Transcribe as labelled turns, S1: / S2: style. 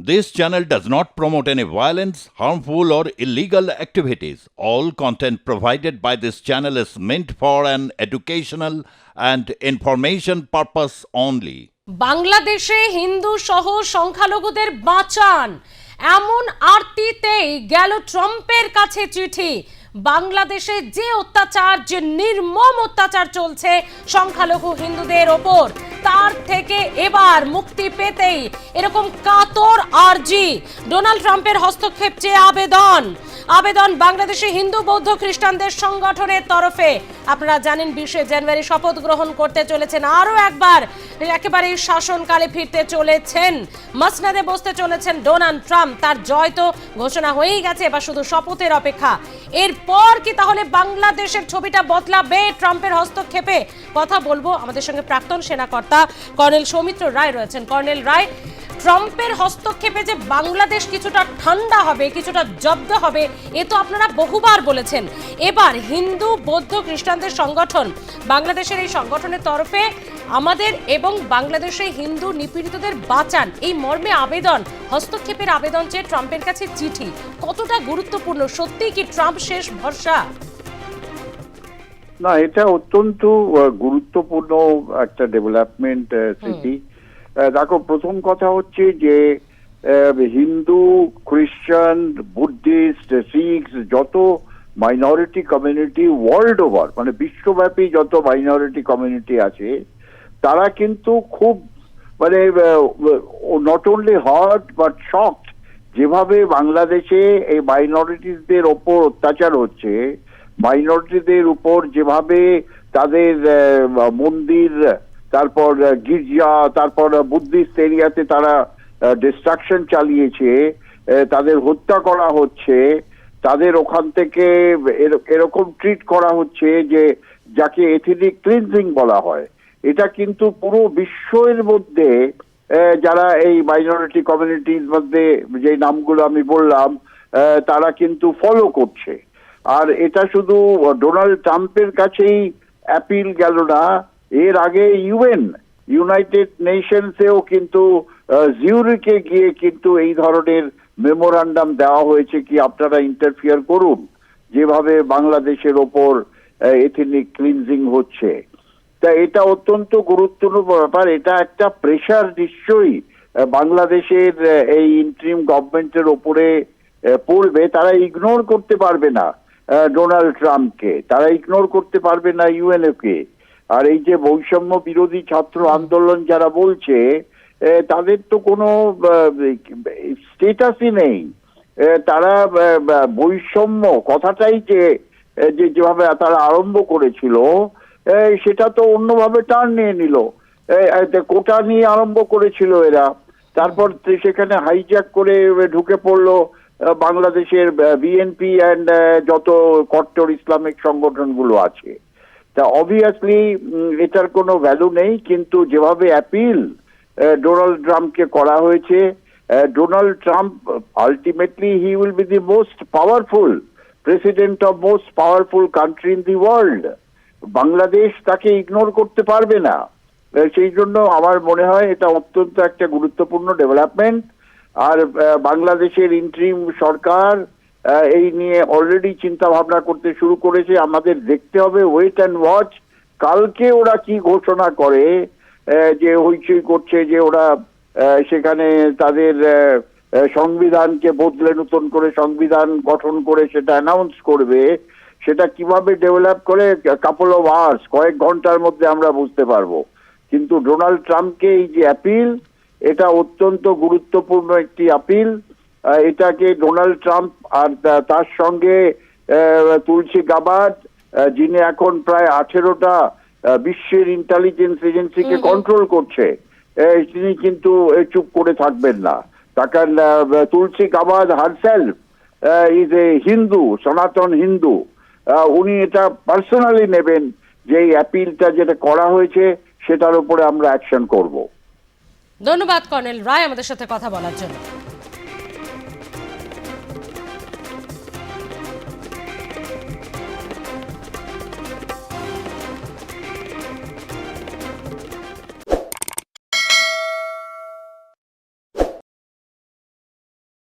S1: This channel does not promote any violence, harmful, or illegal activities. All content provided by this channel is meant for an educational and information purpose only.
S2: বাংলাদেশে হিন্দু সহ সংখ্যালঘুদের বাঁচান এমন আরতিতেই গেল ট্রাম্পের কাছে চিঠি। বাংলাদেশে যে অত্যাচার, যে নির্মম অত্যাচার চলছে সংখ্যালঘু হিন্দুদের ওপর, তার থেকে এবার মুক্তি পেতেই এরকম কাতর আর্জি। ডোনাল্ড ট্রাম্পের হস্তক্ষেপ চেয়ে আবেদন বাংলাদেশে হিন্দু বৌদ্ধ খ্রিস্টানদের সংগঠনের তরফে। আপনারা জানেন 20শে জানুয়ারি শপথ গ্রহণ করতে চলেছেন, আরো একবার একেবারে শাসনকালে ফিরতে চলেছেন, মসনদে বসতে চলেছেন ডোনাল্ড ট্রাম্প। তার জয় তো ঘোষণা হয়েই গেছে, এবার শুধু শপথের অপেক্ষা। এরপর কি তাহলে বাংলাদেশের ছবিটা বদলাবে ট্রাম্পের হস্তক্ষেপে? কথা বলবো, আমাদের সঙ্গে প্রাক্তন সেনাকর্তা কর্নেল সৌমিত্র রায় রয়েছেন। কর্নেল রায়, ট্রাম্পের হস্তক্ষেপে যে বাংলাদেশ কিছুটা ঠান্ডা হবে, কিছুটা জব্দ হবে, এ তো আপনারা বহুবার বলেছেন। এবার হিন্দু বৌদ্ধ খ্রিস্টানদের সংগঠন, বাংলাদেশের এই সংগঠনের তরফে আমাদের এবং বাংলাদেশে হিন্দু নিপীড়িতদের বাঁচান, এই মর্মে আবেদন, হস্তক্ষেপের আবেদন চেয়ে ট্রাম্পের কাছে চিঠি। কতটা গুরুত্বপূর্ণ? সত্যি কি ট্রাম্প শেষ ভরসা?
S3: না, এটা অত্যন্ত গুরুত্বপূর্ণ একটা ডেভেলপমেন্ট স্মৃতি। দেখো, প্রথম কথা হচ্ছে যে হিন্দু, খ্রিস্টান, বুদ্ধিস্ট, শিখ, যত মাইনরিটি কমিউনিটি ওয়ার্ল্ড ওভার, মানে বিশ্বব্যাপী যত মাইনরিটি কমিউনিটি আছে, তারা কিন্তু খুব মানে not only heart but shocked যেভাবে বাংলাদেশে এই মাইনরিটিসদের ওপর অত্যাচার হচ্ছে, মাইনরিটিদের উপর যেভাবে তাদের মন্দির, তারপর গির্জা, তারপর বুদ্ধিস্ট এরিয়াতে তারা ডিস্ট্রাকশন চালিয়েছে, তাদের হত্যা করা হচ্ছে, তাদের ওখান থেকে এরকম ট্রিট করা হচ্ছে যে যাকে এথনিক ক্লিনজিং বলা হয়। এটা কিন্তু পুরো বিশ্বের মধ্যে যারা এই মাইনরিটি কমিউনিটির মধ্যে যে নামগুলো আমি বললাম, তারা কিন্তু ফলো করছে। আর এটা শুধু ডোনাল্ড ট্রাম্পের কাছেই অ্যাপিল গেল না, এর আগে ইউনাইটেড নেশনসেও কিন্তু জিউরিকে গিয়ে কিন্তু এই ধরনের মেমোরান্ডাম দেওয়া হয়েছে কি আপনারা ইন্টারফিয়ার করুন যেভাবে বাংলাদেশের ওপর এথনিক ক্লিনজিং হচ্ছে। তা এটা অত্যন্ত গুরুত্বপূর্ণ ব্যাপার। এটা একটা প্রেশার নিশ্চয়ই বাংলাদেশের এই ইন্টারিম গভর্নমেন্টের ওপরে পড়বে। তারা ইগনোর করতে পারবে না ডোনাল্ড ট্রাম্পকে, তারা ইগনোর করতে পারবে না ইউএনও কে। আর এই যে বৈষম্য বিরোধী ছাত্র আন্দোলন যারা বলছে, তাদের তো কোনো স্টেটাসই নেই। তারা বৈষম্য কথাটাই যেভাবে তারা আরম্ভ করেছিল, সেটা তো অন্যভাবে টার্ন নিয়ে নিল। কোটা নিয়ে আরম্ভ করেছিল এরা, তারপর সেখানে হাইজ্যাক করে ঢুকে পড়লো বাংলাদেশের বিএনপি অ্যান্ড যত কট্টর ইসলামিক সংগঠনগুলো আছে। তা অবভিয়াসলি এটার কোনো ভ্যালু নেই। কিন্তু যেভাবে অ্যাপিল ডোনাল্ড ট্রাম্পকে করা হয়েছে, Donald Trump ultimately he will be the most powerful president of most powerful country in the world. Bangladesh তাকে ইগনোর করতে পারবে না। সেই জন্য আমার মনে হয় এটা অত্যন্ত একটা গুরুত্বপূর্ণ ডেভেলপমেন্ট। আর বাংলাদেশের ইন্টারিম সরকার এই নিয়ে অলরেডি চিন্তা ভাবনা করতে শুরু করেছে। আমাদের দেখতে হবে, ওয়েট অ্যান্ড ওয়াচ, কালকে ওরা কি ঘোষণা করে। যে হইচই করছে যে ওরা সেখানে তাদের সংবিধানকে বদলে নতুন করে সংবিধান গঠন করে সেটা অ্যানাউন্স করবে, সেটা কিভাবে ডেভেলপ করে কাপল অফ আওয়ার্স, কয়েক ঘন্টার মধ্যে আমরা বুঝতে পারবো। কিন্তু ডোনাল্ড ট্রাম্পকে এই যে অ্যাপিল, এটা অত্যন্ত গুরুত্বপূর্ণ একটি আপিল। এটাকে ডোনাল্ড ট্রাম্প আর তার সঙ্গে তুলসী গাবার্ড, যিনি এখন প্রায় 18টা বিশ্বের ইন্টেলিজেন্স এজেন্সিকে কন্ট্রোল করছে, তিনি কিন্তু চুপ করে থাকবেন না। তাকে Tulsi Gabbard herself is a Hindu, সনাতন হিন্দু। উনি এটা পার্সোনালি নেবেন যে এই অ্যাপিলটা যেটা করা হয়েছে সেটার উপরে আমরা অ্যাকশন করব।
S2: ধন্যবাদ কর্নেল রায় আমাদের সাথে কথা বলার জন্য।